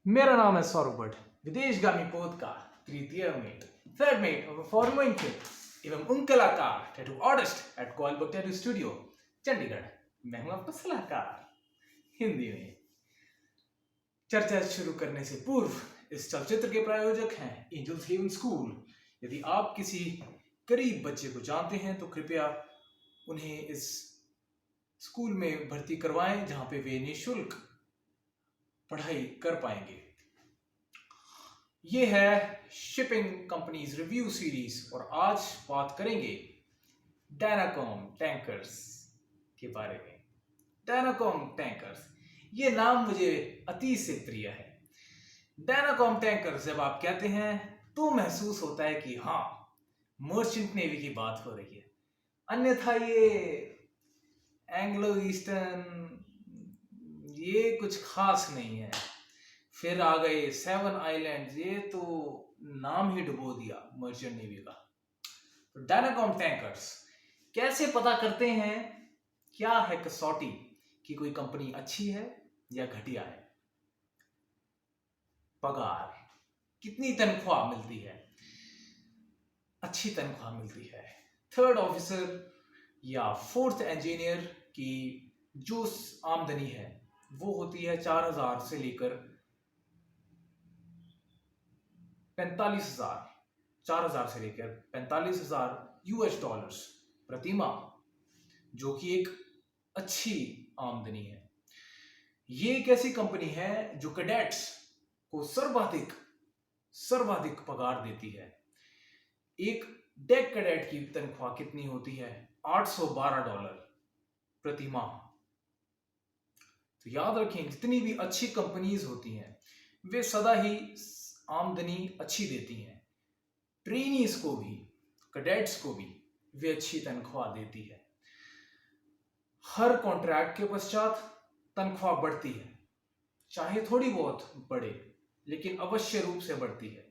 मेरा नाम है सौरभ भट्ट, विदेशगामी पोत का तृतीय mate, third mate of former एवं उन कलाकार tattoo artist at Callbook tattoo studio Chandigarh. मैं हूं आपका सलाहकार हिंदी में। चर्चा शुरू करने से पूर्व इस चलचित्र के प्रायोजक हैं एंजल्स हेवन स्कूल। यदि आप किसी गरीब बच्चे को जानते हैं तो कृपया उन्हें इस स्कूल में भर्ती करवाएं, जहां पे वे निःशुल्क पढ़ाई कर पाएंगे। ये है शिपिंग कंपनीज रिव्यू सीरीज और आज बात करेंगे डायनाकॉम टैंकर्स के बारे में। डायनाकॉम टैंकर्स, ये नाम मुझे अति से प्रिय है। डायनाकॉम टैंकर्स जब आप कहते हैं तो महसूस होता है कि हाँ, मर्चेंट नेवी की बात हो रही है, अन्यथा ये एंग्लो ईस्टर्न ये कुछ खास नहीं है। फिर आ गए 7 आइलैंड्स, ये तो नाम ही डुबो दिया मर्चेंट नेवी का। तो डायनाकॉम टैंकर्स कैसे पता करते हैं, क्या है कसौटी कि कोई कंपनी अच्छी है या घटिया है? पगार, कितनी तनख्वाह मिलती है? अच्छी तनख्वाह मिलती है। थर्ड ऑफिसर या फोर्थ इंजीनियर की जो आमदनी है वो होती है 4000 से लेकर 45,000, 4000 से लेकर 45,000 यूएस डॉलर्स प्रति माह, जो कि एक अच्छी आमदनी है। ये एक ऐसी कंपनी है जो कैडेट्स को सर्वाधिक पगार देती है। एक डेक कैडेट की तनख्वाह कितनी होती है? $812 प्रति माह। तो याद रखें, जितनी भी अच्छी कंपनीज होती हैं वे सदा ही आमदनी अच्छी देती हैं। ट्रेनीज को भी, कैडेट्स को भी वे अच्छी तनख्वाह देती है। हर कॉन्ट्रैक्ट के पश्चात तनख्वाह बढ़ती है, चाहे थोड़ी बहुत बढ़े, लेकिन अवश्य रूप से बढ़ती है।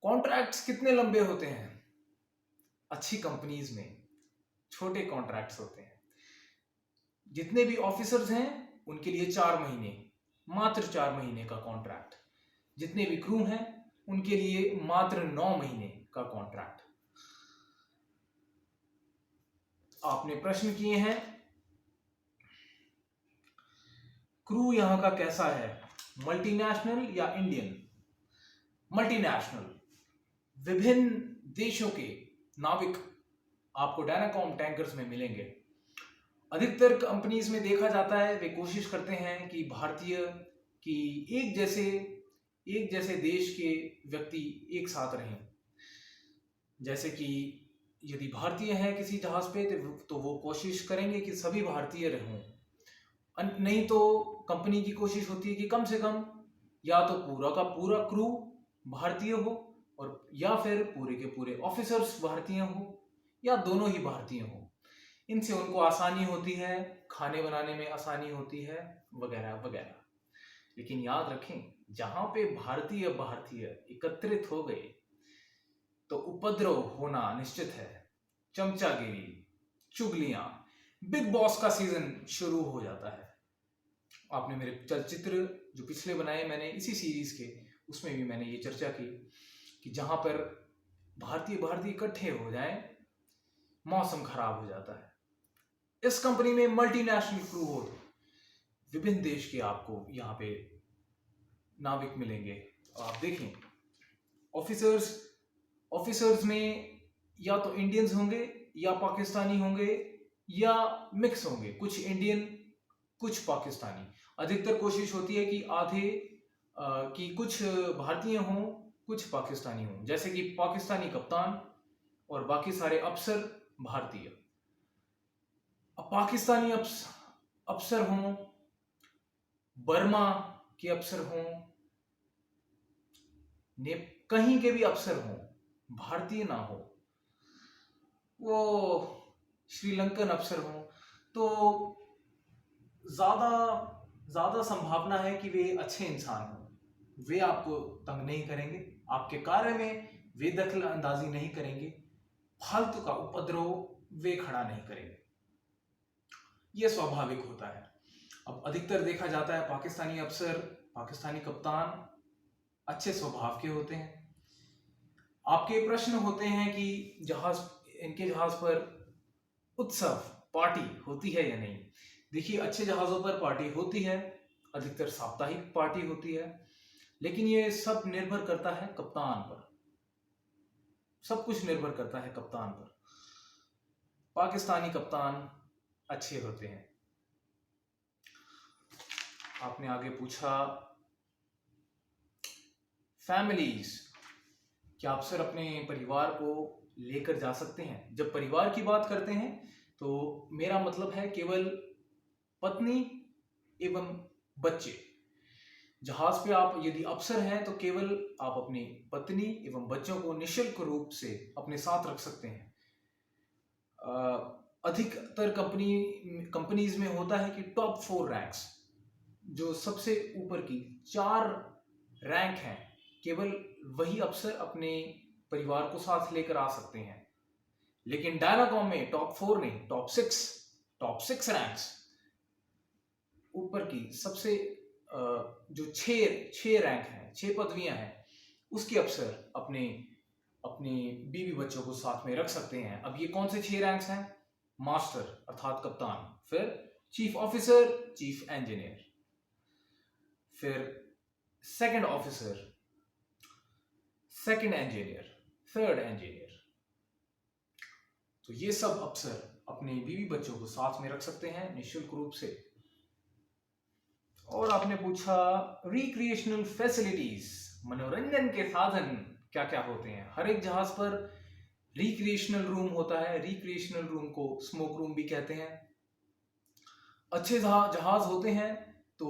कॉन्ट्रैक्ट्स कितने लंबे होते हैं? अच्छी कंपनीज में छोटे कॉन्ट्रैक्ट्स होते हैं। जितने भी ऑफिसर्स हैं उनके लिए 4 महीने, मात्र 4 महीने का कॉन्ट्रैक्ट। जितने भी क्रू हैं उनके लिए मात्र 9 महीने का कॉन्ट्रैक्ट। आपने प्रश्न किए हैं क्रू यहां का कैसा है, मल्टीनेशनल या इंडियन? मल्टीनेशनल, विभिन्न देशों के नाविक आपको डायनाकॉम टैंकर्स में मिलेंगे। अधिकतर कंपनीज में देखा जाता है वे कोशिश करते हैं कि भारतीय की एक जैसे देश के व्यक्ति एक साथ रहें। जैसे कि यदि भारतीय हैं किसी जहाज पे तो वो कोशिश करेंगे कि सभी भारतीय रहें, नहीं तो कंपनी की कोशिश होती है कि कम से कम या तो पूरा का पूरा क्रू भारतीय हो और या फिर पूरे के पूरे ऑफिसर्स भारतीय हो या दोनों ही भारतीय हो। इनसे उनको आसानी होती है, खाने बनाने में आसानी होती है, वगैरह वगैरह। लेकिन याद रखें, जहां पे भारतीय एकत्रित हो गए तो उपद्रव होना निश्चित है। चमचागिरी, चुगलियां, बिग बॉस का सीजन शुरू हो जाता है। आपने मेरे चलचित्र जो पिछले बनाए मैंने इसी सीरीज के, उसमें भी मैंने ये चर्चा की कि जहां पर भारतीय इकट्ठे हो जाएं, मौसम खराब हो जाता है। इस कंपनी में मल्टीनेशनल क्रू हो, विभिन्न देश के आपको यहाँ पे नाविक मिलेंगे। आप देखें, ऑफिसर्स में या तो इंडियंस होंगे या पाकिस्तानी होंगे या मिक्स होंगे, कुछ इंडियन कुछ पाकिस्तानी। अधिकतर कोशिश होती है कि कि कुछ भारतीय हों कुछ पाकिस्तानी हों, जैसे कि पाकिस्तानी कप्तान और बाकी सारे अफसर भारतीय। अब पाकिस्तानी अफसर हों, बर्मा के अफसर हों, कहीं के भी अफसर हों, भारतीय ना हो, वो श्रीलंकन अफसर हों, तो ज्यादा संभावना है कि वे अच्छे इंसान हों। वे आपको तंग नहीं करेंगे, आपके कार्य में वे दखल अंदाजी नहीं करेंगे, फालतू का उपद्रव वे खड़ा नहीं करेंगे। यह स्वाभाविक होता है। अब अधिकतर देखा जाता है पाकिस्तानी अफसर, पाकिस्तानी कप्तान अच्छे स्वभाव के होते हैं। आपके प्रश्न होते हैं कि इनके जहाज पर उत्सव पार्टी होती है या नहीं। देखिए, अच्छे जहाजों पर पार्टी होती है, अधिकतर साप्ताहिक पार्टी होती है, लेकिन ये सब निर्भर करता है कप्तान पर, सब कुछ निर्भर करता है कप्तान पर। पाकिस्तानी कप्तान अच्छे होते हैं। आपने आगे पूछा फैमिलीज, क्या अफसर अपने परिवार को लेकर जा सकते हैं? जब परिवार की बात करते हैं तो मेरा मतलब है केवल पत्नी एवं बच्चे। जहाज पे आप यदि अफसर हैं तो केवल आप अपनी पत्नी एवं बच्चों को निःशुल्क रूप से अपने साथ रख सकते हैं। अधिकतर कंपनीज में होता है कि टॉप 4 रैंक्स, जो सबसे ऊपर की 4 रैंक हैं, केवल वही अफसर अपने परिवार को साथ लेकर आ सकते हैं। लेकिन डायनाकॉम में टॉप 4 नहीं, टॉप 6 रैंक्स ऊपर की सबसे जो 6 रैंक हैं, 6 पदवियां हैं, उसके अफसर अपने बीवी बच्चों को साथ में रख सकते हैं। अब ये कौन से 6 रैंक्स हैं? मास्टर अर्थात कप्तान, फिर चीफ ऑफिसर, चीफ इंजीनियर, फिर second officer, second engineer, third engineer. तो ये सब अफसर अपने बीवी बच्चों को साथ में रख सकते हैं निःशुल्क रूप से। और आपने पूछा रिक्रिएशनल फैसिलिटीज, मनोरंजन के साधन क्या क्या होते हैं। हर एक जहाज पर रिक्रिएशनल रूम होता है। रिक्रिएशनल रूम को स्मोक रूम भी कहते हैं। अच्छे जहाज होते हैं तो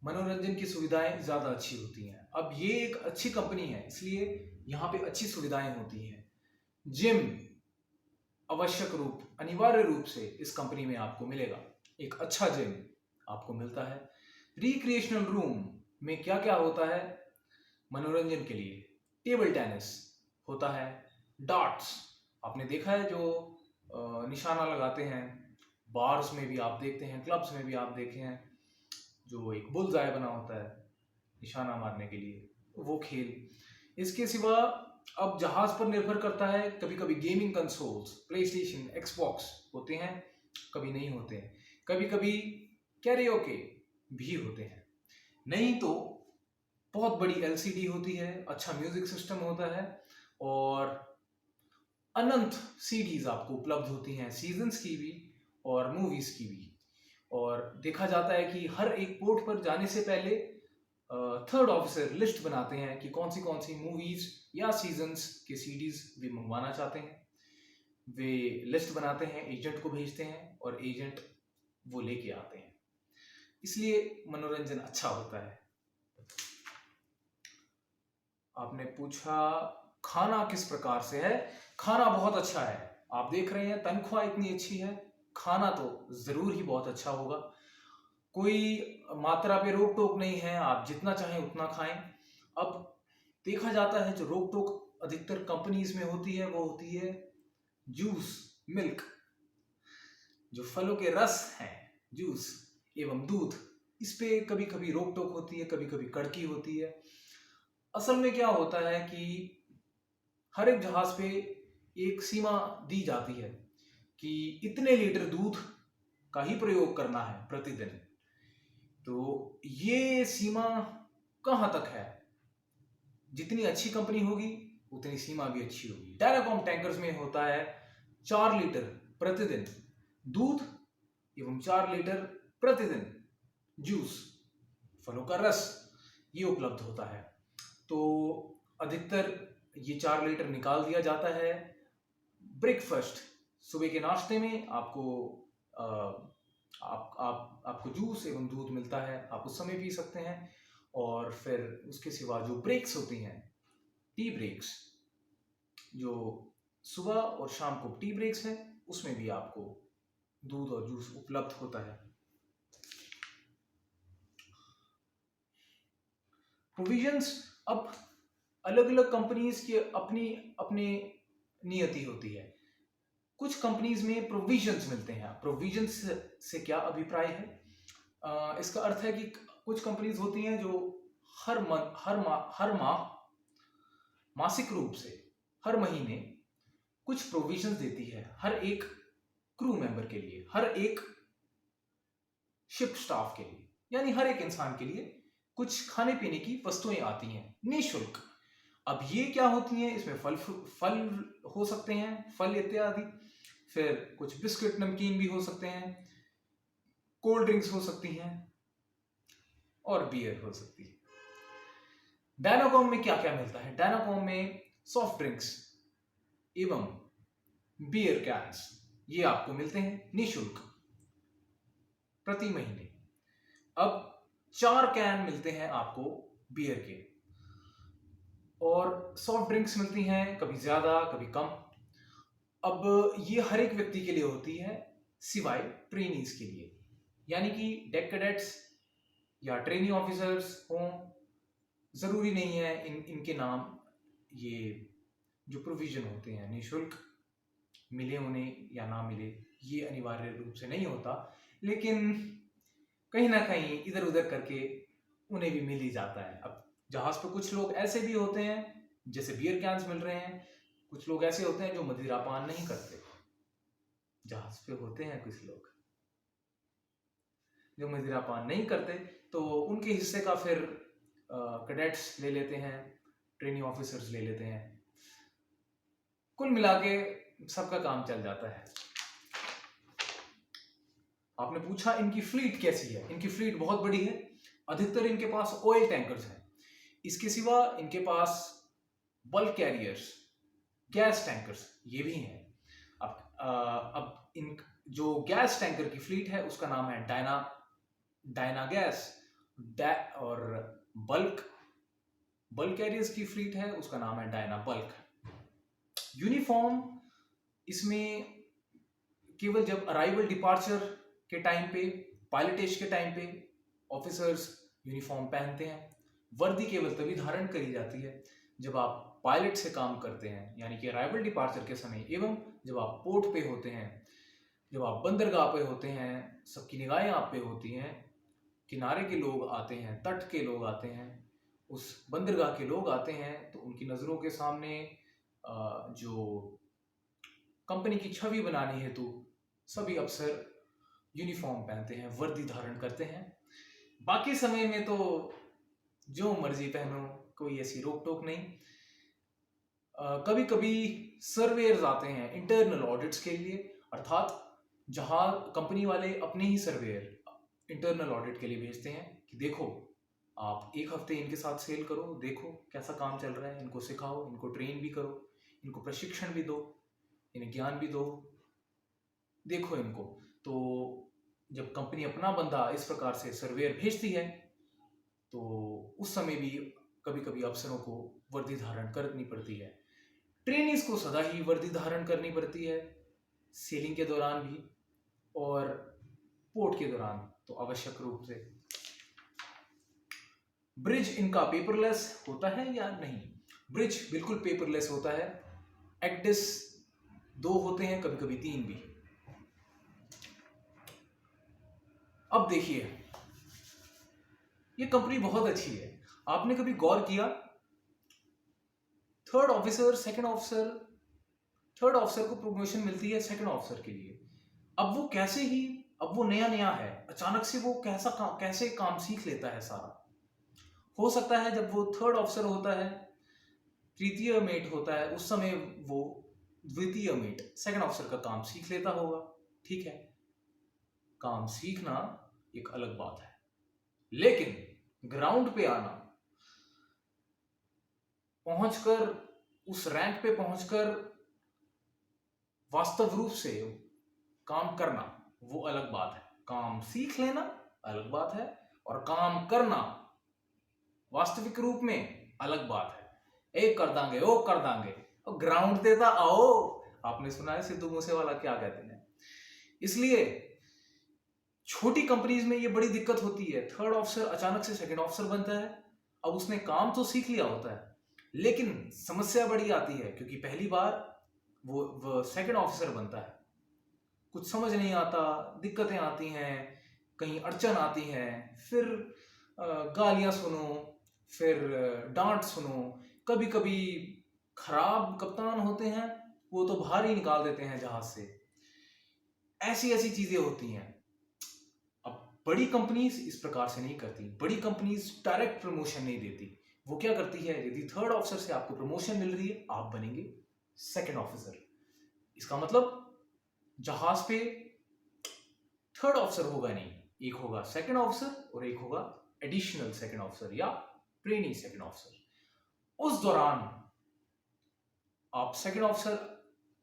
मनोरंजन की सुविधाएं ज्यादा अच्छी होती हैं। अब ये एक अच्छी कंपनी है, इसलिए यहाँ पे अच्छी सुविधाएं होती हैं। जिम अनिवार्य रूप से इस कंपनी में आपको मिलेगा। एक अच्छा जिम आपको मिलता है। रिक्रिएशनल रूम में क्या क्या होता है मनोरंजन के लिए? टेबल टेनिस होता है, डार्ट्स आपने देखा है जो निशाना लगाते हैं, बार्स में भी आप देखते हैं, क्लब्स में भी आप देखे हैं, जो एक बुल्सआई बना होता है निशाना मारने के लिए, वो खेल। इसके सिवा अब जहाज पर निर्भर करता है, कभी कभी गेमिंग कंसोल्स, प्लेस्टेशन, एक्सबॉक्स होते हैं, कभी नहीं होते हैं। कभी कभी कैरियोके भी होते हैं। नहीं तो बहुत बड़ी एलसीडी होती है, अच्छा म्यूजिक सिस्टम होता है और अनंत सीडीज आपको उपलब्ध होती हैं, सीजन्स की भी और मूवीज की भी। और देखा जाता है कि हर एक पोर्ट पर जाने से पहले थर्ड ऑफिसर लिस्ट बनाते हैं कि कौन सी मूवीज या सीजन्स के सीडीज वे मंगवाना चाहते हैं। वे लिस्ट बनाते हैं, एजेंट को भेजते हैं और एजेंट वो लेके आते हैं। इसलिए मनोरंजन अच्छा होता है। आपने पूछा खाना किस प्रकार से है। खाना बहुत अच्छा है। आप देख रहे हैं तनख्वाह इतनी अच्छी है, खाना तो जरूर ही बहुत अच्छा होगा। कोई मात्रा पे रोक टोक नहीं है, आप जितना चाहें उतना खाएं। अब देखा जाता है जो रोक टोक अधिकतर कंपनीज में होती है वो होती है जूस, मिल्क, जो फलों के रस हैं, जूस एवं दूध, इस पे कभी कभी रोक टोक होती है, कभी कभी कड़की होती है। असल में क्या होता है कि हर एक जहाज पे एक सीमा दी जाती है कि इतने लीटर दूध का ही प्रयोग करना है प्रतिदिन। तो ये सीमा कहां तक है? जितनी अच्छी कंपनी होगी उतनी सीमा भी अच्छी होगी। डायनाकॉम टैंकर्स में होता है 4 लीटर प्रतिदिन दूध एवं 4 लीटर प्रतिदिन जूस, फलों का रस, ये उपलब्ध होता है। तो अधिकतर ये 4 लीटर निकाल दिया जाता है ब्रेकफास्ट, सुबह के नाश्ते में आपको जूस एवं दूध मिलता है, आप उस समय पी सकते हैं। और फिर उसके सिवा जो ब्रेक्स होती हैं, टी ब्रेक्स, जो सुबह और शाम को टी ब्रेक्स हैं, उसमें भी आपको दूध और जूस उपलब्ध होता है। प्रोविजंस, अब अलग अलग कंपनीज की अपनी अपनी नियति होती है। कुछ कंपनीज में प्रोविजंस मिलते हैं। प्रोविजंस से क्या अभिप्राय है? इसका अर्थ है कि कुछ कंपनीज होती हैं जो हर माह मासिक रूप से हर महीने कुछ प्रोविजंस देती है हर एक क्रू मेंबर के लिए, हर एक शिप स्टाफ के लिए, यानी हर एक इंसान के लिए कुछ खाने पीने की वस्तुएं आती हैं निःशुल्क। अब ये क्या होती हैं, इसमें फल हो सकते हैं, फल इत्यादि, फिर कुछ बिस्किट नमकीन भी हो सकते हैं, कोल्ड ड्रिंक्स हो सकती हैं और बियर हो सकती है। डायनाकॉम में क्या क्या मिलता है? डायनाकॉम में सॉफ्ट ड्रिंक्स एवं बियर कैन्स ये आपको मिलते हैं निःशुल्क प्रति महीने। अब 4 कैन मिलते हैं आपको बियर के, और सॉफ्ट ड्रिंक्स मिलती हैं कभी ज्यादा कभी कम। अब ये हर एक व्यक्ति के लिए होती है सिवाय ट्रेनीज के लिए, यानी कि डेक कैडेट्स या ट्रेनी ऑफिसर्स हों, जरूरी नहीं है इनके नाम ये जो प्रोविजन होते हैं निःशुल्क मिले उन्हें या ना मिले, ये अनिवार्य रूप से नहीं होता, लेकिन कहीं ना कहीं इधर उधर करके उन्हें भी मिल ही जाता है। अब जहाज पर कुछ लोग ऐसे भी होते हैं जैसे बियर कैंस मिल रहे हैं, कुछ लोग ऐसे होते हैं जो मदिरापान नहीं करते। जहाज पे होते हैं कुछ लोग जो मदिरापान नहीं करते, तो उनके हिस्से का फिर कैडेट्स ले लेते हैं, ट्रेनिंग ऑफिसर्स ले लेते हैं। कुल मिला के सबका काम चल जाता है। आपने पूछा इनकी फ्लीट कैसी है? इनकी फ्लीट बहुत बड़ी है। अधिकतर इनके पास ऑयल टैंकर्स हैं। इसके सिवा इनके पास बल्क कैरियर्स, गैस टैंकर्स ये भी हैं। अब इन जो गैस टैंकर की फ्लीट है उसका नाम है डायना गैस, और बल्क कैरियर्स की फ्लीट है उसका नाम है डायना बल्क। यूनिफॉर्म इसमें केवल जब अराइवल डिपार्चर के टाइम पे, पायलटेज के टाइम पे ऑफिसर्स यूनिफॉर्म पहनते हैं। वर्दी केवल तभी धारण करी जाती है जब आप पायलट से काम करते हैं, यानी कि अराइवल डिपार्चर के समय, एवं जब आप पोर्ट पे होते हैं, जब आप बंदरगाह पे होते हैं, सबकी निगाहें आप पे होती हैं, किनारे के लोग आते हैं, तट के लोग आते हैं, उस बंदरगाह के लोग आते हैं, तो उनकी नज़रों के सामने जो कंपनी की छवि बनाने हेतु सभी अफसर यूनिफॉर्म पहनते हैं, वर्दी धारण करते हैं। बाकी समय में तो जो मर्जी पहनो, कोई ऐसी रोक टोक नहीं। कभी कभी सर्वेयर्स आते हैं इंटरनल ऑडिट्स के लिए, अर्थात जहां कंपनी वाले अपने ही सर्वेयर इंटरनल ऑडिट के लिए भेजते हैं कि देखो आप एक हफ्ते इनके साथ सेल करो, देखो कैसा काम चल रहा है, इनको सिखाओ, इनको ट्रेन भी करो, इनको प्रशिक्षण भी दो, इन्हें ज्ञान भी दो, देखो इनको। तो जब कंपनी अपना बंदा इस प्रकार से सर्वेयर भेजती है तो उस समय भी कभी कभी अफसरों को वर्दी धारण करनी पड़ती है। ट्रेनीज को सदा ही वर्दी धारण करनी पड़ती है, सेलिंग के दौरान भी और पोर्ट के दौरान तो आवश्यक रूप से। ब्रिज इनका पेपरलेस होता है या नहीं? ब्रिज बिल्कुल पेपरलेस होता है। एक्डिस 2 होते हैं, कभी कभी 3 भी। अब देखिए ये कंपनी बहुत अच्छी है। आपने कभी गौर किया, थर्ड ऑफिसर को प्रमोशन मिलती है सेकंड ऑफिसर के लिए। अब वो कैसे ही, अब वो नया नया है, अचानक से वो कैसे काम सीख लेता है सारा। हो सकता है जब वो थर्ड ऑफिसर होता है, तृतीय मेट होता है, उस समय वो द्वितीय मेट सेकंड ऑफिसर का काम सीख लेता होगा। ठीक है, काम सीखना एक अलग बात है, लेकिन ग्राउंड पे आना, पहुंचकर उस रैंक पे पहुंचकर वास्तव रूप से काम करना वो अलग बात है। काम सीख लेना अलग बात है और काम करना वास्तविक रूप में अलग बात है। एक कर दांगे, वो कर दांगे, और ग्राउंड देता आओ। आपने सुना है सिद्धू मूसेवाला क्या कहते हैं। इसलिए छोटी कंपनीज में ये बड़ी दिक्कत होती है। थर्ड ऑफिसर अचानक से सेकंड ऑफिसर बनता है। अब उसने काम तो सीख लिया होता है, लेकिन समस्या बड़ी आती है क्योंकि पहली बार वो सेकंड ऑफिसर बनता है, कुछ समझ नहीं आता, दिक्कतें आती हैं, कहीं अड़चन आती है, फिर गालियां सुनो, फिर डांट सुनो, कभी कभी खराब कप्तान होते हैं, वो तो बाहर ही निकाल देते हैं जहाज से। ऐसी ऐसी चीजें होती हैं। अब बड़ी कंपनीज इस प्रकार से नहीं करती। बड़ी कंपनीज डायरेक्ट प्रमोशन नहीं देती। वो क्या करती है, यदि थर्ड ऑफिसर से आपको प्रमोशन मिल रही है, आप बनेंगे सेकंड ऑफिसर। इसका मतलब जहाज पे थर्ड ऑफिसर होगा नहीं, एक होगा सेकंड ऑफिसर और एक होगा एडिशनल सेकंड ऑफिसर या ट्रेनी सेकंड ऑफिसर। उस दौरान आप सेकंड ऑफिसर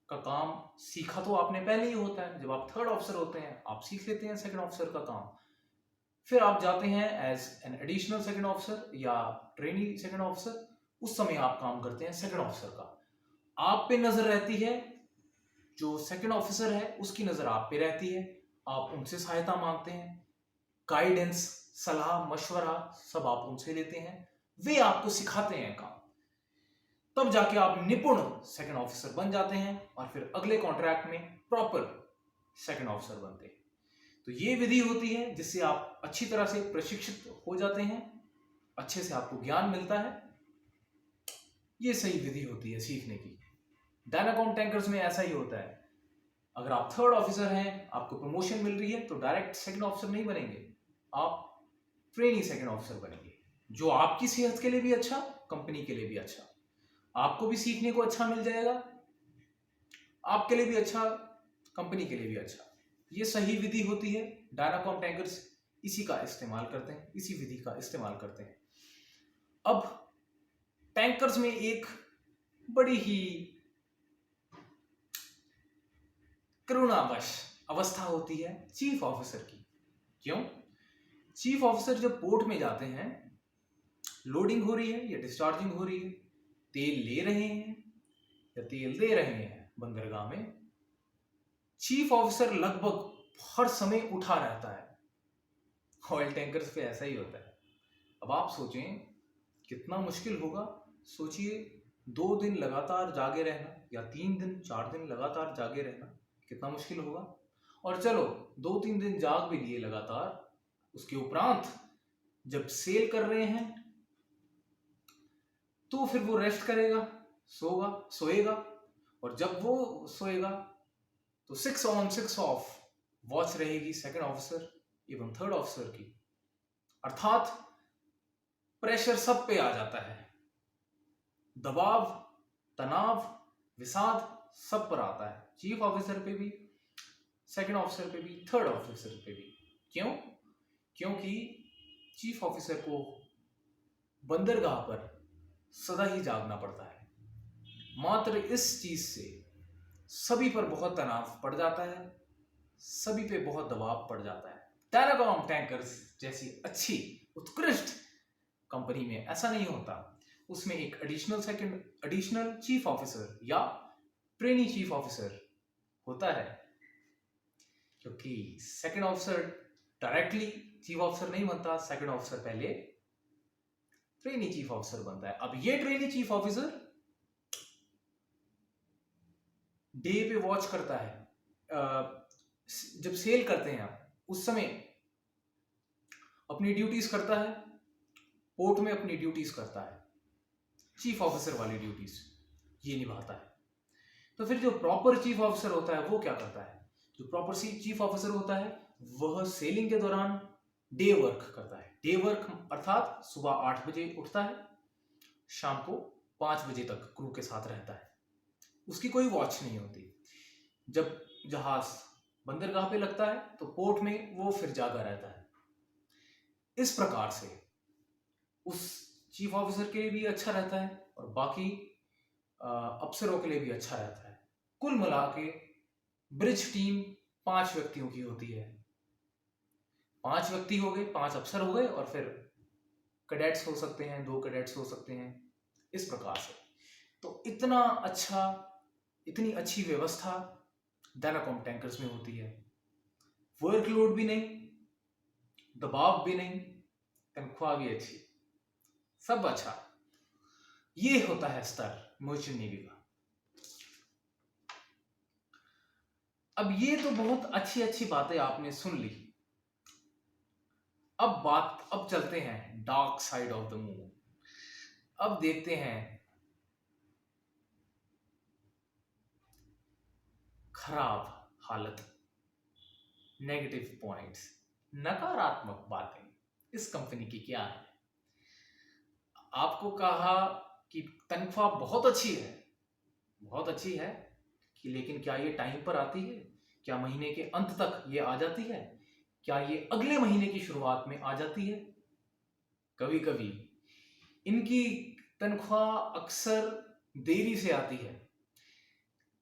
का काम सीखा तो आपने पहले ही होता है। जब आप थर्ड ऑफिसर होते हैं, आप सीख लेते हैं सेकंड ऑफिसर का काम। फिर आप जाते हैं as an additional second officer या ट्रेनी सेकंड ऑफिसर। उस समय आप काम करते हैं सेकंड ऑफिसर का। आप पे नजर रहती है, जो सेकंड ऑफिसर है उसकी नजर आप पे रहती है। आप उनसे सहायता मांगते हैं, गाइडेंस, सलाह मशवरा सब आप उनसे लेते हैं। वे आपको सिखाते हैं काम। तब जाके आप निपुण सेकंड ऑफिसर बन जाते हैं और फिर अगले कॉन्ट्रैक्ट में प्रॉपर सेकंड ऑफिसर बनते हैं। तो ये विधि होती है जिससे आप अच्छी तरह से प्रशिक्षित हो जाते हैं, अच्छे से आपको ज्ञान मिलता है। ये सही विधि होती है सीखने की। डायनाकॉम टैंकर्स में ऐसा ही होता है। अगर आप थर्ड ऑफिसर हैं, आपको प्रमोशन मिल रही है, तो डायरेक्ट सेकंड ऑफिसर नहीं बनेंगे, आप ट्रेनी सेकंड ऑफिसर बनेंगे, जो आपकी सेहत के लिए भी अच्छा, कंपनी के लिए भी अच्छा। आपको भी सीखने को अच्छा मिल जाएगा, आपके लिए भी अच्छा, कंपनी के लिए भी अच्छा। ये सही विधि होती है। डायनाकॉम टैंकर्स इसी का इस्तेमाल करते हैं, इसी विधि का इस्तेमाल करते हैं। अब टैंकर्स में एक बड़ी ही करुणावश अवस्था होती है चीफ ऑफिसर की। क्यों? चीफ ऑफिसर जब पोर्ट में जाते हैं, लोडिंग हो रही है या डिस्चार्जिंग हो रही है, तेल ले रहे हैं या तेल दे रहे हैं बंदरगाह में, चीफ ऑफिसर लगभग हर समय उठा रहता है। ऑयल टैंकर्स पे ऐसा ही होता है। अब आप सोचें कितना मुश्किल होगा। सोचिए 2 दिन लगातार जागे रहना या 3 दिन 4 दिन लगातार जागे रहना, कितना मुश्किल होगा। और चलो 2-3 दिन जाग भी लिए लगातार, उसके उपरांत जब सेल कर रहे हैं तो फिर वो रेस्ट करेगा, सोएगा। और जब वो सोएगा तो 6 ऑन 6 ऑफ वॉच रहेगी सेकंड ऑफिसर एवं थर्ड ऑफिसर की। अर्थात प्रेशर सब पे आ जाता है, दबाव, तनाव, विषाद सब पर आता है, चीफ ऑफिसर पे भी, सेकंड ऑफिसर पे भी, थर्ड ऑफिसर पे भी। क्यों? क्योंकि चीफ ऑफिसर को बंदरगाह पर सदा ही जागना पड़ता है। मात्र इस चीज से सभी पर बहुत तनाव पड़ जाता है, सभी पे बहुत दबाव पड़ जाता है। डायनाकॉम टैंकर्स जैसी अच्छी उत्कृष्ट कंपनी में ऐसा नहीं होता। उसमें एक एडिशनल चीफ ऑफिसर या ट्रेनी चीफ ऑफिसर होता है, क्योंकि second officer directly chief officer नहीं बनता। सेकंड ऑफिसर पहले ट्रेनी चीफ ऑफिसर बनता है। अब ये ट्रेनी चीफ ऑफिसर डे पे वॉच करता है। जब सेल करते हैं उस समय अपनी ड्यूटीज करता है, पोर्ट में अपनी ड्यूटीज करता है, चीफ ऑफिसर वाली ड्यूटीज ये निभाता है। तो फिर जो प्रॉपर चीफ ऑफिसर होता है वो क्या करता है? जो प्रॉपर चीफ ऑफिसर होता है वह सेलिंग के दौरान डे वर्क करता है। डे वर्क अर्थात सुबह 8 बजे उठता है, शाम को 5 बजे तक क्रू के साथ रहता है। उसकी कोई वॉच नहीं होती। जब जहाज बंदरगाह पे लगता है तो पोर्ट में वो फिर जागा रहता है। इस प्रकार से उस चीफ ऑफिसर के लिए भी अच्छा रहता है और बाकी अफसरों के लिए भी अच्छा रहता है। कुल मिला के ब्रिज टीम 5 व्यक्तियों की होती है। 5 व्यक्ति हो गए, 5 अफसर हो गए और फिर कैडेट्स हो सकते हैं, 2 कैडेट्स हो सकते हैं, इस प्रकार से। तो इतनी अच्छी व्यवस्था डायनाकॉम टैंकर्स में होती है। वर्कलोड भी नहीं, दबाव भी नहीं, तनख्वाह भी अच्छी, सब अच्छा। ये होता है स्तर मर्चेंट नेवी का। अब ये तो बहुत अच्छी अच्छी बातें आपने सुन ली। अब चलते हैं dark side of the moon. अब देखते हैं खराब हालत, नेगेटिव पॉइंट्स, नकारात्मक बातें इस कंपनी की क्या है। आपको कहा कि तनख्वाह बहुत अच्छी है, बहुत अच्छी है कि लेकिन क्या ये टाइम पर आती है? क्या महीने के अंत तक ये आ जाती है? क्या ये अगले महीने की शुरुआत में आ जाती है? कभी कभी इनकी तनख्वाह अक्सर देरी से आती है,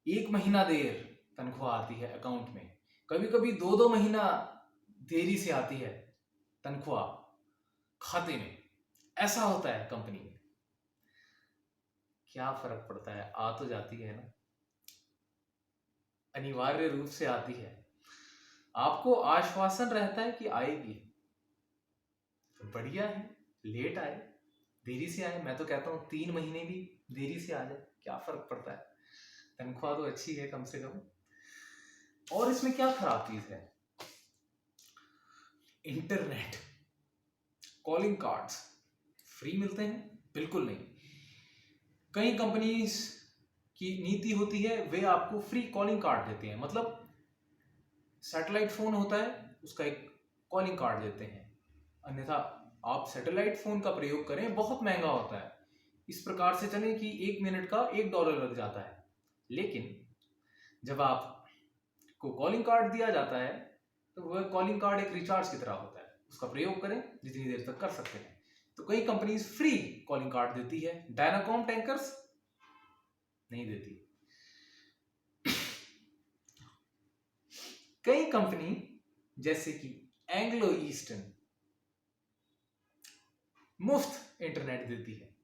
1 महीना देर तनख्वाह आती है अकाउंट में, कभी कभी 2-2 महीना देरी से आती है तनख्वाह खाते में। ऐसा होता है कंपनी में। क्या फर्क पड़ता है, आ तो जाती है ना, अनिवार्य रूप से आती है। आपको आश्वासन रहता है कि आएगी, तो बढ़िया है, लेट आए, देरी से आए। मैं तो कहता हूँ 3 महीने भी देरी से आ जाए, क्या फर्क पड़ता है, तनख्वाह तो अच्छी है कम से कम। और इसमें क्या खराब चीज है? इंटरनेट, कॉलिंग कार्ड्स फ्री मिलते हैं? बिल्कुल नहीं। कई कंपनीज की नीति होती है वे आपको फ्री कॉलिंग कार्ड देते हैं, मतलब सैटेलाइट फोन होता है उसका एक कॉलिंग कार्ड देते हैं, अन्यथा आप सैटेलाइट फोन का प्रयोग करें, बहुत महंगा होता है। इस प्रकार से चलें कि 1 मिनट का $1 लग जाता है। लेकिन जब आपको कॉलिंग कार्ड दिया जाता है तो वह कॉलिंग कार्ड एक रिचार्ज की तरह होता है, उसका प्रयोग करें जितनी देर तक कर सकते हैं। तो कई कंपनीज फ्री कॉलिंग कार्ड देती है, डायनाकॉम टैंकर्स नहीं देती। कई कंपनी जैसे कि एंग्लो ईस्टर्न मुफ्त इंटरनेट देती है,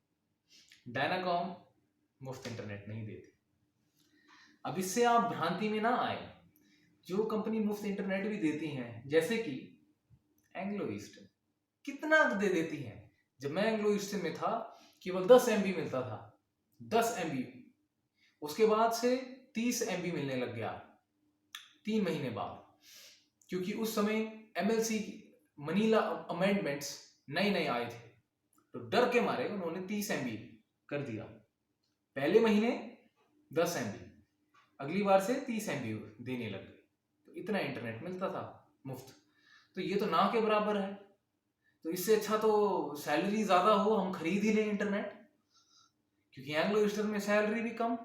डायनाकॉम मुफ्त इंटरनेट नहीं देती। अब इससे आप भ्रांति में ना आए, जो कंपनी मुफ्त इंटरनेट भी देती हैं जैसे कि एंग्लो ईस्टर्न, कितना दे देती हैं? जब मैं एंग्लो ईस्टर्न में था केवल 10 MB मिलता था, 10 MB। उसके बाद से 30 MB मिलने लग गया 3 महीने बाद, क्योंकि उस समय MLC मनीला अमेंडमेंट्स नए नए आए थे, तो डर के मारे उन्होंने 30 MB कर दिया। पहले महीने 10 MB, अगली बार से 30 MB देने लग गए, तो इतना इंटरनेट मिलता था मुफ्त। तो ये तो ना के बराबर है। तो इससे अच्छा तो सैलरी ज्यादा हो, हम खरीद ही लें इंटरनेट, क्योंकि एंग्लो ईस्टर्न में सैलरी भी कम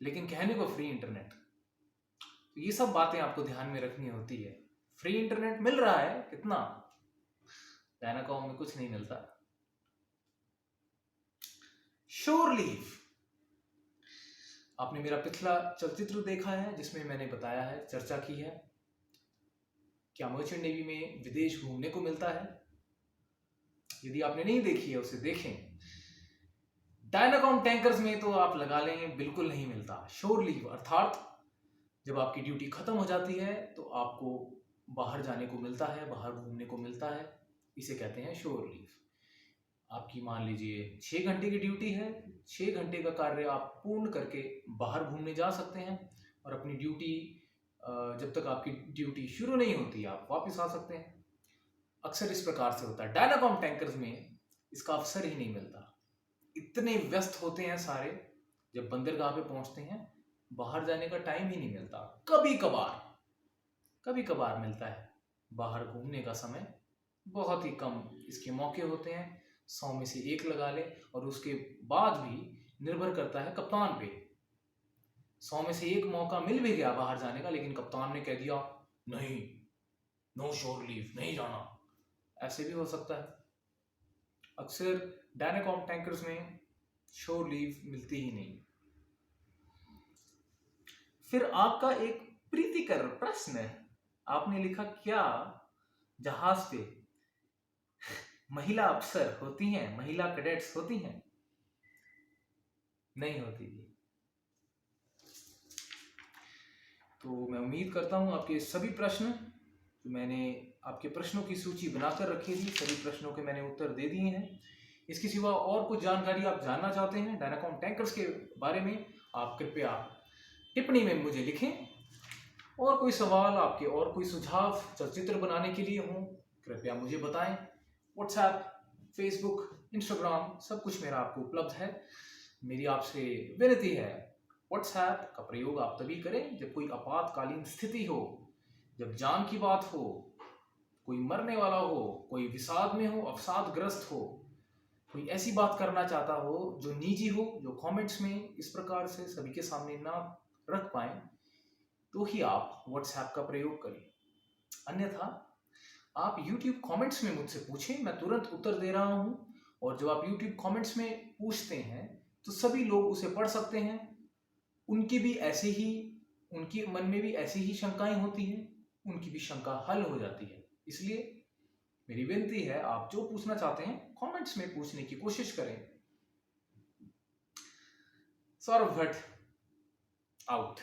लेकिन कहने को फ्री इंटरनेट। तो ये सब बातें आपको ध्यान में रखनी होती है। फ्री इंटरनेट मिल रहा है कितना, डायनाकॉम में कुछ नहीं मिलता। श्योर लीव, आपने मेरा पिछला चलचित्र देखा है जिसमें मैंने बताया है, चर्चा की है, क्या मर्चेंट नेवी में विदेश घूमने को मिलता है? यदि आपने नहीं देखी है उसे देखें। डायनाकॉम टैंकर्स में तो आप लगा लें, बिल्कुल नहीं मिलता। श्योर लीव अर्थात जब आपकी ड्यूटी खत्म हो जाती है तो आपको बाहर जाने को मिलता है, बाहर घूमने को मिलता है, इसे कहते हैं श्योर लीव। आपकी मान लीजिए 6 घंटे की ड्यूटी है, 6 घंटे का कार्य आप पूर्ण करके बाहर घूमने जा सकते हैं, और अपनी ड्यूटी जब तक आपकी ड्यूटी शुरू नहीं होती आप वापस आ सकते हैं। अक्सर इस प्रकार से होता है। डायनाकॉम टैंकर्स में इसका अवसर ही नहीं मिलता, इतने व्यस्त होते हैं सारे, जब बंदरगाह पे पहुंचते हैं बाहर जाने का टाइम ही नहीं मिलता। कभी कभार मिलता है बाहर घूमने का समय, बहुत ही कम इसके मौके होते हैं, 100 में से 1 लगा ले, और उसके बाद भी निर्भर करता है कप्तान पे। 100 में से 1 मौका मिल भी गया बाहर जाने का, लेकिन कप्तान ने कह दिया नहीं, नो श्योर लीव, नहीं जाना, ऐसे भी हो सकता है। अक्सर डायनाकॉम टैंकर्स में श्योर लीव मिलती ही नहीं। फिर आपका एक प्रीतिकर प्रश्न है, आपने लिखा क्या जहाज पे महिला अफसर होती हैं, महिला कैडेट्स होती हैं? नहीं होती जी। तो मैं उम्मीद करता हूं आपके सभी प्रश्न, जो मैंने आपके प्रश्नों की सूची बनाकर रखी थी, सभी प्रश्नों के मैंने उत्तर दे दिए हैं। इसके सिवा और कुछ जानकारी आप जानना चाहते हैं डायनाकॉम टैंकर्स के बारे में, आप कृपया टिप्पणी में मुझे लिखें। और कोई सवाल आपके और कोई सुझाव चलचित्र बनाने के लिए हो, कृपया मुझे बताएं। व्हाट्सएप, फेसबुक, इंस्टाग्राम सब कुछ मेरा आपको उपलब्ध है। मेरी आपसे विनती है, व्हाट्सएप का प्रयोग आप तभी करें जब कोई आपातकालीन स्थिति हो, जब जान की बात हो, कोई मरने वाला हो, कोई विषाद में हो, अवसादग्रस्त हो, कोई ऐसी बात करना चाहता हो जो निजी हो, जो कमेंट्स में इस प्रकार से सभी के सामने ना रख पाए, तो ही आप व्हाट्सएप का प्रयोग करें। अन्यथा आप YouTube कमेंट्स में मुझसे पूछें, मैं तुरंत उत्तर दे रहा हूं। और जब आप YouTube कमेंट्स में पूछते हैं तो सभी लोग उसे पढ़ सकते हैं। उनके मन में भी ऐसी ही शंकाएं होती हैं, उनकी भी शंका हल हो जाती है। इसलिए मेरी विनती है, आप जो पूछना चाहते हैं कमेंट्स में पूछने की कोशिश करें। सौरभ भट्ट आउट।